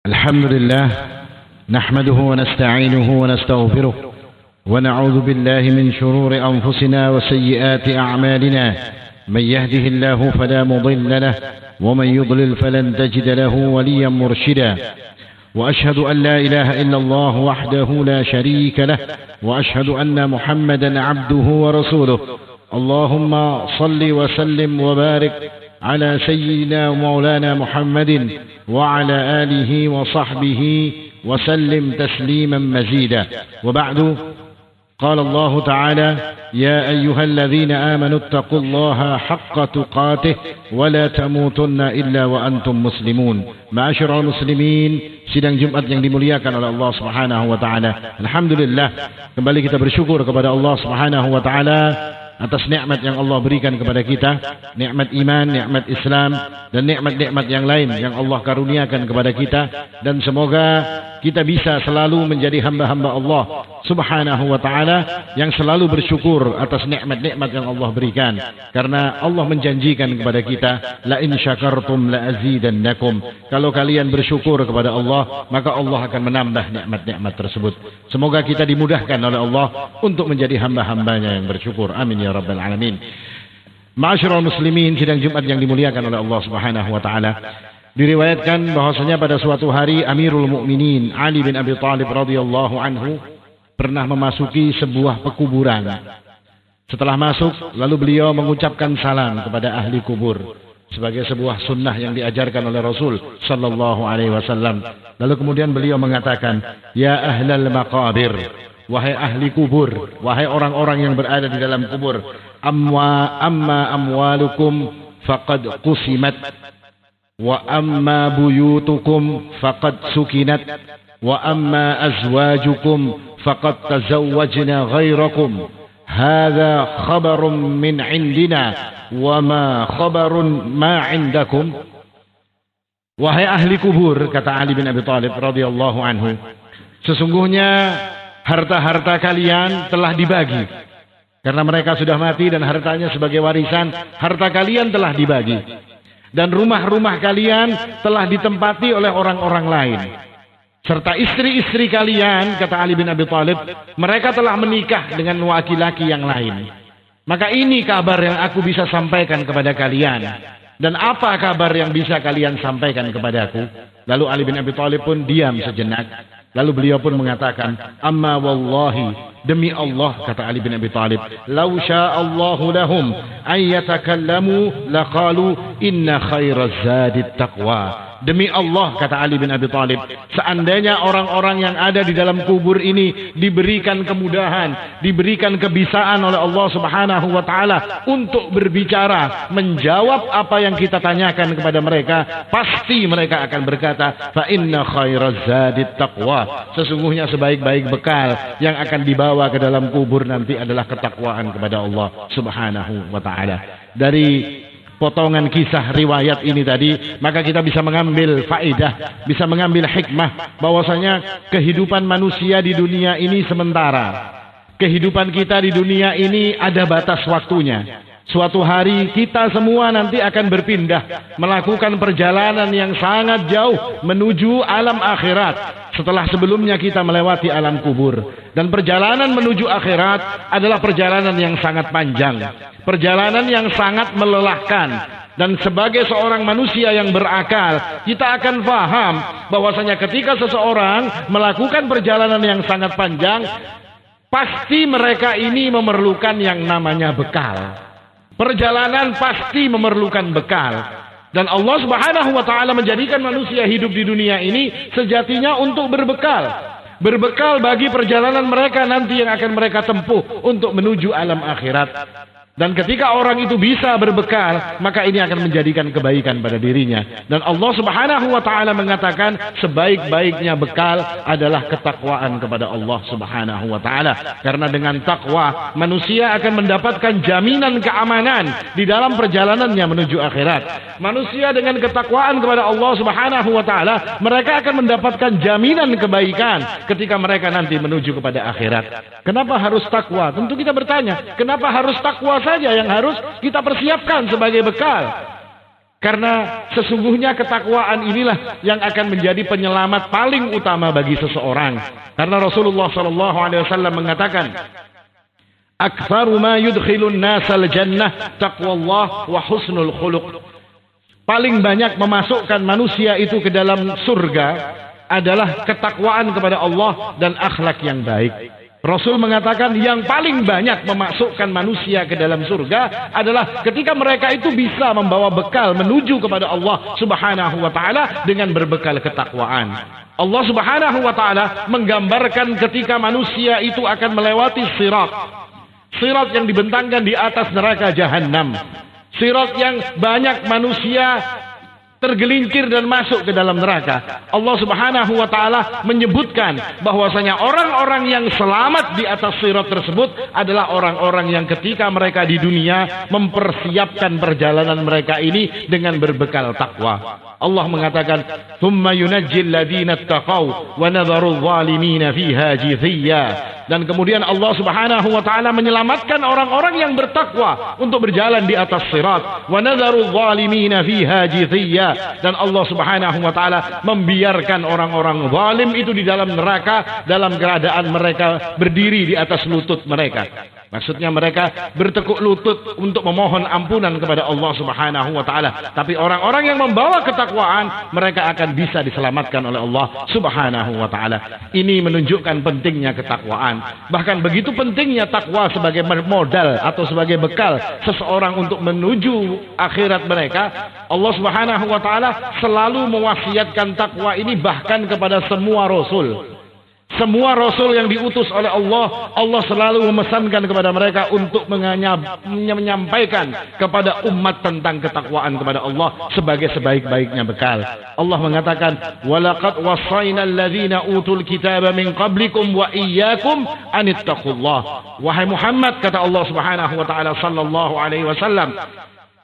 الحمد لله نحمده ونستعينه ونستغفره ونعوذ بالله من شرور أنفسنا وسيئات أعمالنا. من يهده الله فلا مضل له ومن يضلل فلن تجد له وليا مرشدا. وأشهد أن لا إله إلا الله وحده لا شريك له وأشهد أن محمدا عبده ورسوله. اللهم صل وسلم وبارك على سيدنا ومولانا محمد وعلى آله وصحبه وسلم تسليما مزيدا. وبعد، قال الله تعالى: يا أيها الذين آمنوا اتقوا الله حق تقاته ولا تموتن إلا وأنتم مسلمون. Ma'asyiral muslimin, sidang Jumat yang dimuliakan oleh Allah Subhanahu wa taala. Alhamdulillah, kembali kita bersyukur kepada Allah Subhanahu wa taala atas nikmat yang Allah berikan kepada kita, nikmat iman, nikmat Islam, dan nikmat-nikmat yang lain yang Allah karuniakan kepada kita. Dan semoga kita bisa selalu menjadi hamba-hamba Allah Subhanahu wa ta'ala yang selalu bersyukur atas nikmat-nikmat yang Allah berikan. Karena Allah menjanjikan kepada kita, la in syakartum la azidannakum. Kalau kalian bersyukur kepada Allah, maka Allah akan menambah nikmat-nikmat tersebut. Semoga kita dimudahkan oleh Allah untuk menjadi hamba-hambanya yang bersyukur. Amin ya rabbal alamin. Ma'asyiral muslimin, sidang Jumat yang dimuliakan oleh Allah Subhanahu wa taala. Diriwayatkan bahwasanya pada suatu hari Amirul Mukminin Ali bin Abi Thalib radhiyallahu anhu pernah memasuki sebuah pekuburan. Setelah masuk, lalu beliau mengucapkan salam kepada ahli kubur sebagai sebuah sunnah yang diajarkan oleh Rasul sallallahu alaihi wasallam. Lalu kemudian beliau mengatakan, "Ya ahlal maqabir, wahai ahli kubur, wahai orang-orang yang berada di dalam kubur, amma amwalukum faqad qusimat, wa amma buyutukum faqad sukinat, wa amma azwajukum faqad tazawwajna ghairakum. Hadha khabarun min indina, wa ma khabarun ma indakum." Wahai ahli kubur, kata Ali bin Abi Thalib radhiyallahu anhu, sesungguhnya harta-harta kalian telah dibagi. Karena mereka sudah mati dan hartanya sebagai warisan, harta kalian telah dibagi. Dan rumah-rumah kalian telah ditempati oleh orang-orang lain. Serta istri-istri kalian, kata Ali bin Abi Thalib, mereka telah menikah dengan laki-laki yang lain. Maka ini kabar yang aku bisa sampaikan kepada kalian. Dan apa kabar yang bisa kalian sampaikan kepadaku? Lalu Ali bin Abi Thalib pun diam sejenak. Lalu beliau pun mengatakan, "Amma wallahi, demi Allah," kata Ali bin Abi Thalib, "law sya'allahu lahum an yatakallamu laqalu inna khairaz zadit taqwa." Demi Allah, kata Ali bin Abi Thalib, seandainya orang-orang yang ada di dalam kubur ini diberikan kemudahan, diberikan kebisaan oleh Allah Subhanahu wa taala untuk berbicara, menjawab apa yang kita tanyakan kepada mereka, pasti mereka akan berkata, "Fa inna khairaz zadit taqwa." Sesungguhnya sebaik-baik bekal yang akan dibawa ke dalam kubur nanti adalah ketakwaan kepada Allah Subhanahu wa taala. Dari potongan kisah riwayat ini tadi, maka kita bisa mengambil faedah, bisa mengambil hikmah bahwasanya kehidupan manusia di dunia ini sementara. Kehidupan kita di dunia ini ada batas waktunya. Suatu hari kita semua nanti akan berpindah, melakukan perjalanan yang sangat jauh menuju alam akhirat. Setelah sebelumnya kita melewati alam kubur. Dan perjalanan menuju akhirat adalah perjalanan yang sangat panjang. Perjalanan yang sangat melelahkan. Dan sebagai seorang manusia yang berakal, kita akan paham bahwasanya ketika seseorang melakukan perjalanan yang sangat panjang, pasti mereka ini memerlukan yang namanya bekal. Perjalanan pasti memerlukan bekal. Dan Allah Subhanahu wa ta'ala menjadikan manusia hidup di dunia ini sejatinya untuk berbekal. Berbekal bagi perjalanan mereka nanti yang akan mereka tempuh untuk menuju alam akhirat. Dan ketika orang itu bisa berbekal, maka ini akan menjadikan kebaikan pada dirinya. Dan Allah Subhanahu wa ta'ala mengatakan sebaik-baiknya bekal adalah ketakwaan kepada Allah Subhanahu wa ta'ala. Karena dengan takwa, manusia akan mendapatkan jaminan keamanan di dalam perjalanannya menuju akhirat. Manusia dengan ketakwaan kepada Allah Subhanahu wa ta'ala, mereka akan mendapatkan jaminan kebaikan ketika mereka nanti menuju kepada akhirat. Kenapa harus takwa? Tentu kita bertanya, kenapa harus takwa saja yang harus kita persiapkan sebagai bekal? Karena sesungguhnya ketakwaan inilah yang akan menjadi penyelamat paling utama bagi seseorang. Karena Rasulullah SAW mengatakan, "Aktsaru ma yudkhilun nasal jannah taqwallah wa husnul khuluq." Paling banyak memasukkan manusia itu ke dalam surga adalah ketakwaan kepada Allah dan akhlak yang baik. Rasul mengatakan yang paling banyak memasukkan manusia ke dalam surga adalah ketika mereka itu bisa membawa bekal menuju kepada Allah Subhanahu wa taala dengan berbekal ketakwaan. Allah Subhanahu wa taala menggambarkan ketika manusia itu akan melewati sirat. Sirat yang dibentangkan di atas neraka jahanam. Sirat yang banyak manusia tergelincir dan masuk ke dalam neraka. Allah Subhanahu wa taala menyebutkan bahwasanya orang-orang yang selamat di atas sirat tersebut adalah orang-orang yang ketika mereka di dunia mempersiapkan perjalanan mereka ini dengan berbekal takwa. Allah mengatakan, "Tsumma yunajjil ladzina ittaqau wa nadharu adh-dhalimina fiha jithiya." Dan kemudian Allah Subhanahu wa taala menyelamatkan orang-orang yang bertakwa untuk berjalan di atas sirat. Wa nadharu adh-dhalimina fiha jithiya. Dan Allah Subhanahu wa taala membiarkan orang-orang zalim itu di dalam neraka dalam keadaan mereka berdiri di atas lutut mereka. Maksudnya mereka bertekuk lutut untuk memohon ampunan kepada Allah Subhanahu wa taala. Tapi orang-orang yang membawa ketakwaan, mereka akan bisa diselamatkan oleh Allah Subhanahu wa taala. Ini menunjukkan pentingnya ketakwaan. Bahkan begitu pentingnya takwa sebagai modal atau sebagai bekal seseorang untuk menuju akhirat mereka. Allah Subhanahu wa taala selalu mewasiatkan takwa ini bahkan kepada semua rasul. Semua rasul yang diutus oleh Allah, Allah selalu memesankan kepada mereka untuk menyampaikan kepada umat tentang ketakwaan kepada Allah sebagai sebaik-baiknya bekal. Allah mengatakan, "Walaqad wassayna alladzina utul kitaba min qablikum wa iyyakum an ittaqullah." Wahai Muhammad, kata Allah Subhanahu wa taala sallallahu alaihi wasallam,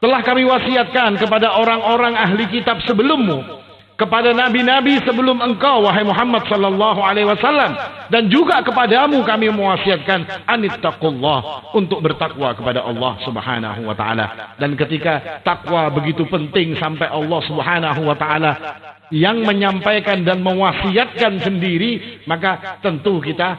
telah kami wasiatkan kepada orang-orang ahli kitab sebelummu, kepada nabi-nabi sebelum engkau wahai Muhammad sallallahu alaihi wasallam, dan juga kepadamu kami mewasiatkan anittaqullah, untuk bertakwa kepada Allah Subhanahu wa taala. Dan ketika takwa begitu penting sampai Allah Subhanahu wa taala yang menyampaikan dan mewasiatkan sendiri, maka tentu kita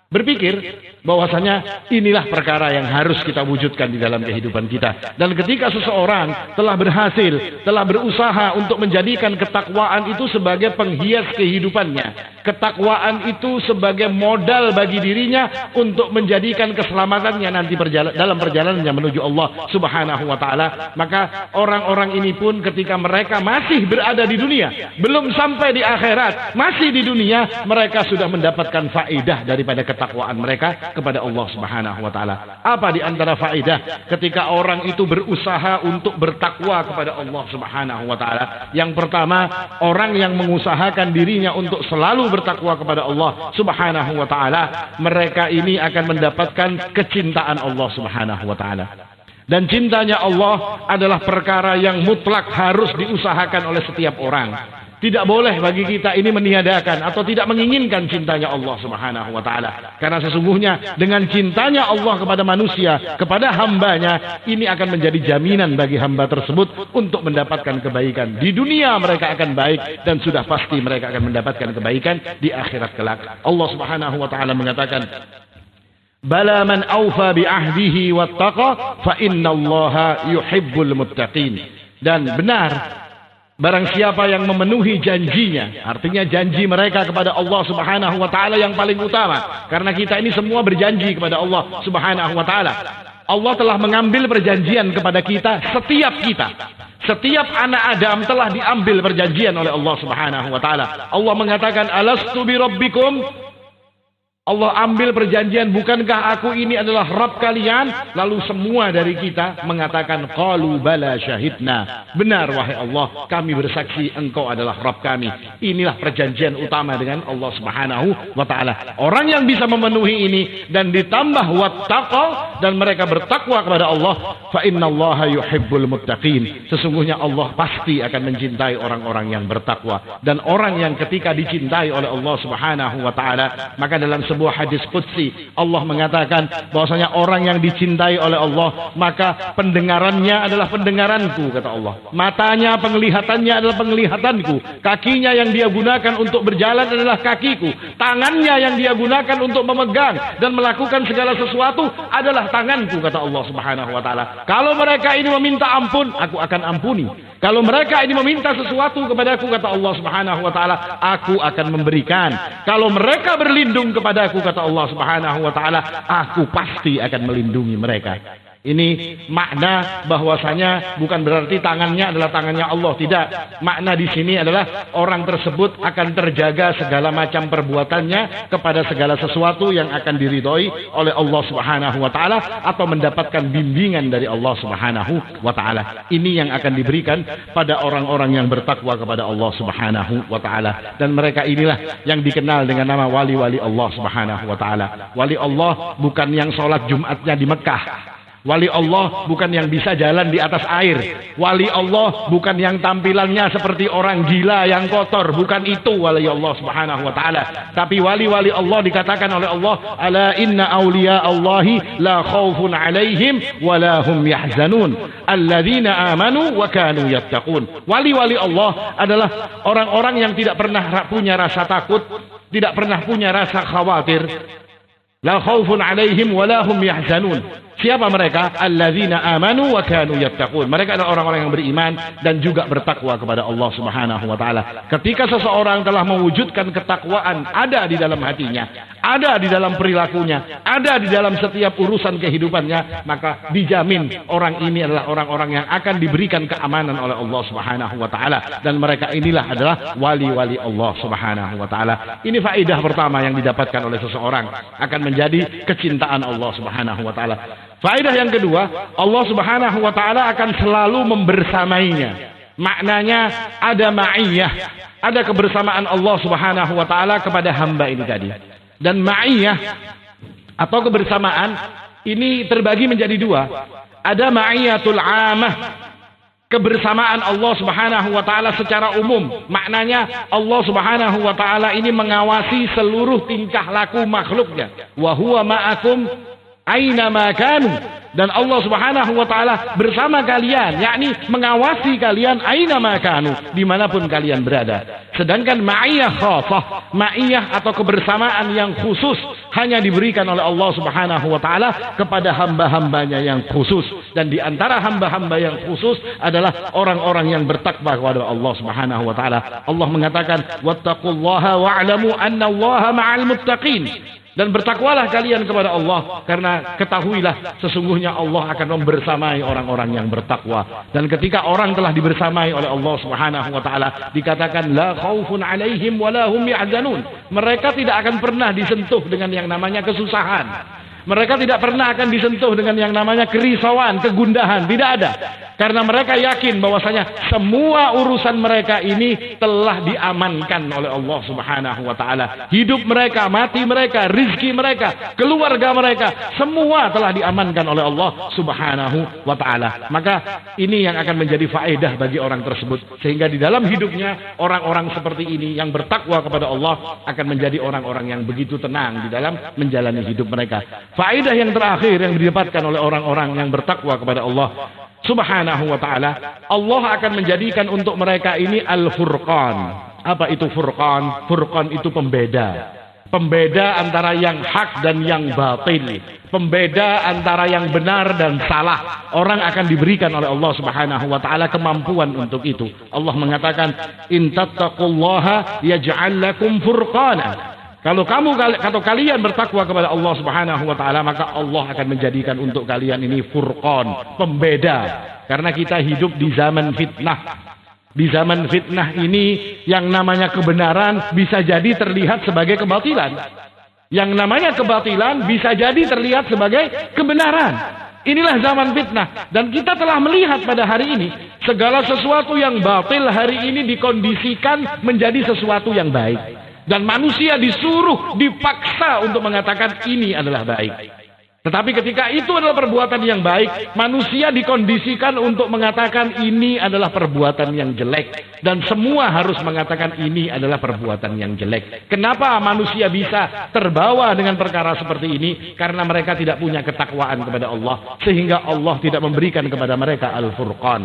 berpikir bahwasanya inilah perkara yang harus kita wujudkan di dalam kehidupan kita. Dan ketika seseorang telah berhasil, telah berusaha untuk menjadikan ketakwaan itu sebagai penghias kehidupannya, ketakwaan itu sebagai modal bagi dirinya untuk menjadikan keselamatannya nanti dalam perjalanannya menuju Allah Subhanahu wa taala, maka orang-orang ini pun ketika mereka masih berada di dunia, belum sampai di akhirat, masih di dunia, mereka sudah mendapatkan faedah daripada ketakwaan mereka kepada Allah Subhanahu wa taala. Apa di antara faedah ketika orang itu berusaha untuk bertakwa kepada Allah Subhanahu wa taala? Yang pertama, orang yang mengusahakan dirinya untuk selalu bertakwa kepada Allah Subhanahu wa taala, mereka ini akan mendapatkan kecintaan Allah Subhanahu wa taala. Dan cintanya Allah adalah perkara yang mutlak harus diusahakan oleh setiap orang. Tidak boleh bagi kita ini meniadakan atau tidak menginginkan cintanya Allah Subhanahu wa taala. Karena sesungguhnya dengan cintanya Allah kepada manusia, kepada hambanya, ini akan menjadi jaminan bagi hamba tersebut untuk mendapatkan kebaikan. Di dunia mereka akan baik, dan sudah pasti mereka akan mendapatkan kebaikan di akhirat kelak. Allah Subhanahu wa taala mengatakan, "Bala man awfa bi ahdihi wattaqa fa innallaha yuhibbul muttaqin." Dan benar, barang siapa yang memenuhi janjinya, artinya janji mereka kepada Allah Subhanahu wa taala yang paling utama, karena kita ini semua berjanji kepada Allah Subhanahu wa taala. Allah telah mengambil perjanjian kepada kita, setiap anak Adam telah diambil perjanjian oleh Allah Subhanahu wa taala. Allah mengatakan, "Alastu bi rabbikum?" Allah ambil perjanjian, bukankah aku ini adalah Rabb kalian? Lalu semua dari kita mengatakan, qalu bala syahidna. Benar wahai Allah, kami bersaksi engkau adalah Rabb kami. Inilah perjanjian utama dengan Allah Subhanahu wa taala. Orang yang bisa memenuhi ini dan ditambah wattaqa, dan mereka bertakwa kepada Allah, fa innallaha yuhibbul muttaqin. Sesungguhnya Allah pasti akan mencintai orang-orang yang bertakwa. Dan orang yang ketika dicintai oleh Allah Subhanahu wa taala, maka dalam sebuah hadis qudsi, Allah mengatakan bahwasanya orang yang dicintai oleh Allah, maka pendengarannya adalah pendengaranku, kata Allah. Matanya, penglihatannya adalah penglihatanku. Kakinya yang dia gunakan untuk berjalan adalah kakiku. Tangannya yang dia gunakan untuk memegang dan melakukan segala sesuatu adalah tanganku, kata Allah Subhanahu wa taala. Kalau mereka ini meminta ampun, aku akan ampuni. Kalau mereka ini meminta sesuatu kepadaku, kata Allah Subhanahu wa taala, aku akan memberikan. Kalau mereka berlindung kepadaku, kata Allah Subhanahu wa taala, aku pasti akan melindungi mereka. Ini makna bahwasanya bukan berarti tangannya adalah tangannya Allah, tidak. Makna di sini adalah orang tersebut akan terjaga segala macam perbuatannya kepada segala sesuatu yang akan diridhoi oleh Allah Subhanahu wa taala atau mendapatkan bimbingan dari Allah Subhanahu wa taala. Ini yang akan diberikan pada orang-orang yang bertakwa kepada Allah Subhanahu wa taala, dan mereka inilah yang dikenal dengan nama wali-wali Allah Subhanahu wa taala. Wali Allah bukan yang sholat Jumatnya di Mekah. Wali Allah bukan yang bisa jalan di atas air. Wali Allah bukan yang tampilannya seperti orang gila yang kotor. Bukan itu wali Allah Subhanahu wa taala. Tapi wali-wali Allah dikatakan oleh Allah, ala inna awliya Allahi la khawfun alaihim wa la hum yahzanun alladzina amanu wa kanu yattaqun. Wali-wali Allah adalah orang-orang yang tidak pernah punya rasa takut, tidak pernah punya rasa khawatir. La khawfun alaihim wa la hum yahzanun. Siapa mereka? Alladzina amanu wa kanu yattaqun. Mereka adalah orang-orang yang beriman dan juga bertakwa kepada Allah Subhanahu wa taala. Ketika seseorang telah mewujudkan ketakwaan ada di dalam hatinya, ada di dalam perilakunya, ada di dalam setiap urusan kehidupannya, maka dijamin orang ini adalah orang-orang yang akan diberikan keamanan oleh Allah Subhanahu wa taala, dan mereka inilah adalah wali-wali Allah Subhanahu wa taala. Ini faedah pertama yang didapatkan oleh seseorang akan menjadi kecintaan Allah Subhanahu wa taala. Faedah yang kedua, Allah Subhanahu wa taala akan selalu membersamainya. Maknanya ada ma'iyah, ada kebersamaan Allah Subhanahu wa taala kepada hamba ini tadi. Dan ma'iyah atau kebersamaan ini terbagi menjadi dua. Ada ma'iyatul 'amah, kebersamaan Allah Subhanahu wa taala secara umum. Maknanya Allah Subhanahu wa taala ini mengawasi seluruh tingkah laku makhluknya. Wa huwa ma'akum aina ma kanu, dan Allah Subhanahu wa taala bersama kalian, yakni mengawasi kalian aina ma kanu, dimanapun kalian berada. Sedangkan ma'iyah khafah, ma'iyah atau kebersamaan yang khusus hanya diberikan oleh Allah Subhanahu wa taala kepada hamba-hambanya yang khusus, dan di antara hamba-hamba yang khusus adalah orang-orang yang bertakwa kepada Allah Subhanahu wa taala. Allah mengatakan wattaqullaha wa'lamu annallaha ma'al muttaqin. Dan bertakwalah kalian kepada Allah, karena ketahuilah sesungguhnya Allah akan membersamai orang-orang yang bertakwa. Dan ketika orang telah dibersamai oleh Allah Subhanahu wa taala, dikatakan la khaufun alaihim wa la hum yahzanun. Mereka tidak akan pernah disentuh dengan yang namanya kesusahan. Mereka tidak pernah akan disentuh dengan yang namanya kerisauan, kegundahan, tidak ada. Karena mereka yakin bahwasanya semua urusan mereka ini telah diamankan oleh Allah Subhanahu wa taala. Hidup mereka, mati mereka, rizki mereka, keluarga mereka, semua telah diamankan oleh Allah Subhanahu wa taala. Maka ini yang akan menjadi faedah bagi orang tersebut, sehingga di dalam hidupnya orang-orang seperti ini yang bertakwa kepada Allah akan menjadi orang-orang yang begitu tenang di dalam menjalani hidup mereka. Faedah yang terakhir yang didapatkan oleh orang-orang yang bertakwa kepada Allah Subhanahu wa ta'ala, Allah akan menjadikan untuk mereka ini al-furqan. Apa itu furqan? Furqan itu pembeda. Pembeda antara yang hak dan yang batil. Pembeda antara yang benar dan salah. Orang akan diberikan oleh Allah Subhanahu wa ta'ala kemampuan untuk itu. Allah mengatakan, in tattaqullaha yaj'al lakum furqana. Kalau kalian bertakwa kepada Allah Subhanahu wa taala, maka Allah akan menjadikan untuk kalian ini furqan, pembeda. Karena kita hidup di zaman fitnah. Di zaman fitnah ini yang namanya kebenaran bisa jadi terlihat sebagai kebatilan. Yang namanya kebatilan bisa jadi terlihat sebagai kebenaran. Inilah zaman fitnah, dan kita telah melihat pada hari ini segala sesuatu yang batil hari ini dikondisikan menjadi sesuatu yang baik. Dan manusia disuruh, dipaksa untuk mengatakan ini adalah baik. Tetapi ketika itu adalah perbuatan yang baik, manusia dikondisikan untuk mengatakan ini adalah perbuatan yang jelek. Dan semua harus mengatakan ini adalah perbuatan yang jelek. Kenapa manusia bisa terbawa dengan perkara seperti ini? Karena mereka tidak punya ketakwaan kepada Allah. Sehingga Allah tidak memberikan kepada mereka Al-Furqan.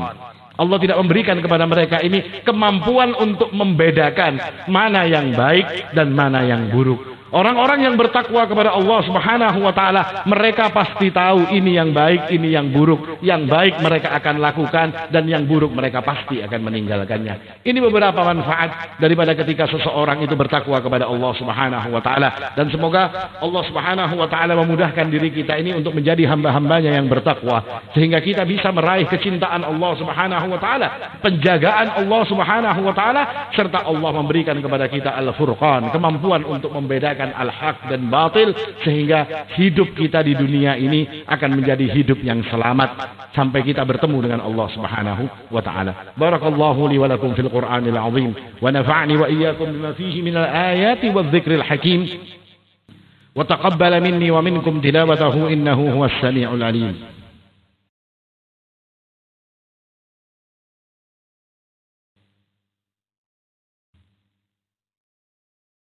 Allah tidak memberikan kepada mereka ini kemampuan untuk membedakan mana yang baik dan mana yang buruk. Orang-orang yang bertakwa kepada Allah Subhanahu wa taala, mereka pasti tahu ini yang baik, ini yang buruk. Yang baik mereka akan lakukan dan yang buruk mereka pasti akan meninggalkannya. Ini beberapa manfaat daripada ketika seseorang itu bertakwa kepada Allah Subhanahu wa taala, dan semoga Allah Subhanahu wa taala memudahkan diri kita ini untuk menjadi hamba-hambanya yang bertakwa sehingga kita bisa meraih kecintaan Allah Subhanahu wa taala, penjagaan Allah Subhanahu wa taala, serta Allah memberikan kepada kita Al-Furqan, kemampuan untuk membedakan al-haq dan batil, sehingga hidup kita di dunia ini akan menjadi hidup yang selamat sampai kita bertemu dengan Allah Subhanahu wa taala. Barakallahu li wa lakum fil Qur'anil azim wa nafa'ni wa iyyakum bima fihi minal ayati wadh-dhikril hakim wa taqabbala minni wa minkum tilawatahu innahu huwas sami'ul alim.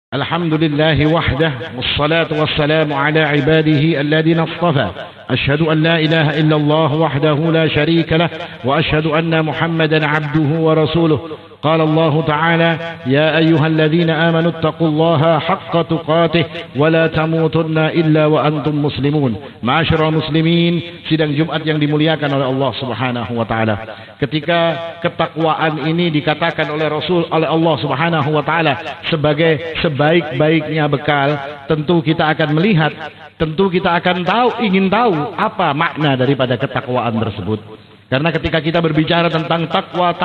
الحمد لله وحده والصلاة والسلام على عباده الذين اصطفى أشهد أن لا إله إلا الله وحده لا شريك له وأشهد أن محمدا عبده ورسوله قال الله تعالى يا أيها الذين آمنوا اتقوا الله حق تقاته ولا تموتن إلا وأنتم مسلمون. Ma'asyiral muslimin, sidang Jumat yang dimuliakan oleh Allah Subhanahu wa taala. Ketika ketakwaan ini dikatakan oleh Allah Subhanahu wa taala sebagai sebaik-baiknya bekal, tentu kita akan melihat, tentu kita akan ingin tahu apa makna daripada ketakwaan tersebut. Karena ketika kita berbicara tentang takwa,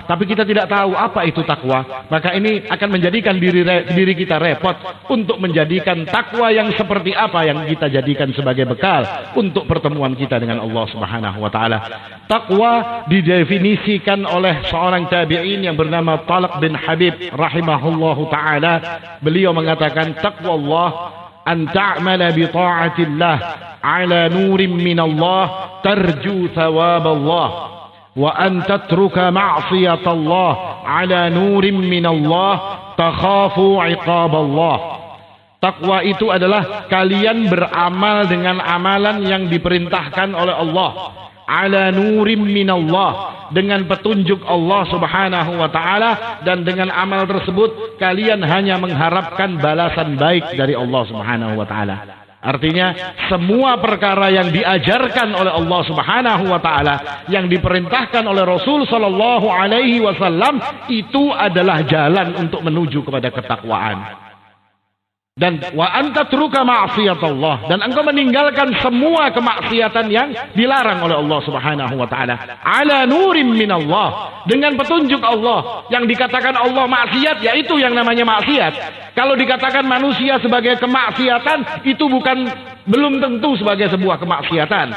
tapi kita tidak tahu apa itu takwa, maka ini akan menjadikan diri kita repot untuk menjadikan takwa yang seperti apa yang kita jadikan sebagai bekal untuk pertemuan kita dengan Allah Subhanahu wa taala. Takwa didefinisikan oleh seorang tabi'in yang bernama Talq bin Habib rahimahullahu taala. Beliau mengatakan takwa Allah an ta'mala bi ta'atillah ala nurin min Allah tarju thawab Allah wa an tatruka ma'siyat Allah ala nurin min Allah takhafu iqab Allah. Takwa itu adalah kalian beramal dengan amalan yang diperintahkan oleh Allah ala nurim minallah, dengan petunjuk Allah Subhanahu wa taala, dan dengan amal tersebut kalian hanya mengharapkan balasan baik dari Allah Subhanahu wa taala. Artinya semua perkara yang diajarkan oleh Allah Subhanahu wa taala, yang diperintahkan oleh Rasul sallallahu alaihi wasallam, itu adalah jalan untuk menuju kepada ketakwaan. Dan wa anta truka ma'siyat Allah, dan engkau meninggalkan semua kemaksiatan yang dilarang oleh Allah Subhanahu wa taala. Ala nurim min Allah, dengan petunjuk Allah. Yang dikatakan Allah maksiat, yaitu yang namanya maksiat. Kalau dikatakan manusia sebagai kemaksiatan, itu belum tentu sebagai sebuah kemaksiatan.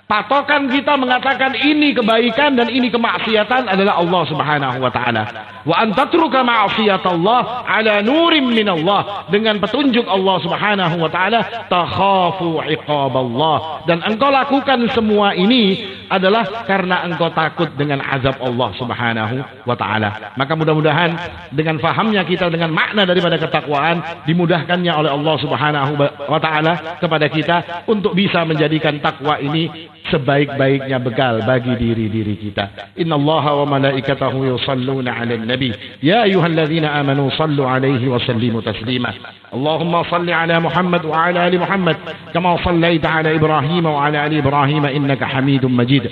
Patokan kita mengatakan ini kebaikan dan ini kemaksiatan adalah Allah Subhanahu wa taala. Wa antatruka ma'siyatallah ala nurim minallah, dengan petunjuk Allah Subhanahu wa taala takhafu iqaballah, dan engkau lakukan semua ini adalah karena engkau takut dengan azab Allah Subhanahu wa taala. Maka mudah-mudahan dengan fahamnya kita dengan makna daripada ketakwaan, dimudahkannya oleh Allah Subhanahu wa taala kepada kita untuk bisa menjadikan takwa ini sebaik-baiknya bekal bagi diri-diri kita. Innallaha wa malaikatahu yusalluna 'alan nabi ya ayyuhalladzina amanu sallu 'alaihi wa sallimu taslima. Allahumma salli 'ala Muhammad wa 'ala ali Muhammad kama sallaita 'ala Ibrahim wa 'ala ali Ibrahim innaka Hamidum Majid.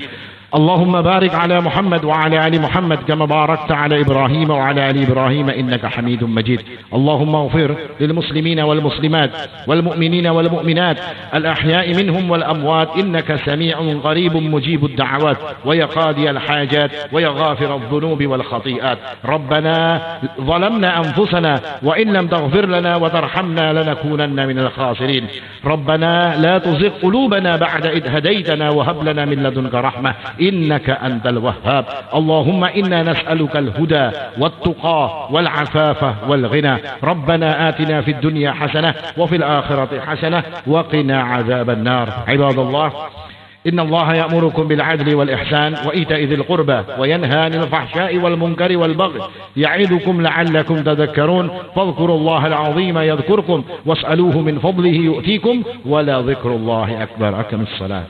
اللهم بارك على محمد وعلى آل محمد كما باركت على إبراهيم وعلى آل إبراهيم إنك حميد مجيد. اللهم اغفر للمسلمين والمسلمات والمؤمنين والمؤمنات الأحياء منهم والأموات إنك سميع قريب مجيب الدعوات ويا قاضي الحاجات ويا غافر الذنوب والخطيئات. ربنا ظلمنا أنفسنا وإن لم تغفر لنا وترحمنا لنكونن من الخاسرين. ربنا لا تزغ قلوبنا بعد إذ هديتنا وهب لنا من لدنك رحمة إنك أنت الوهاب. اللهم إنا نسألك الهدى والتقى والعفاف والغنى. ربنا آتنا في الدنيا حسنة وفي الآخرة حسنة وقنا عذاب النار. عباد الله، إن الله يأمركم بالعدل والإحسان وإيتاء ذي القربى وينهى عن الفحشاء والمنكر والبغي يعظكم لعلكم تذكرون. فاذكروا الله العظيم يذكركم واسألوه من فضله يؤتيكم ولذكر الله أكبر. أقم الصلاة.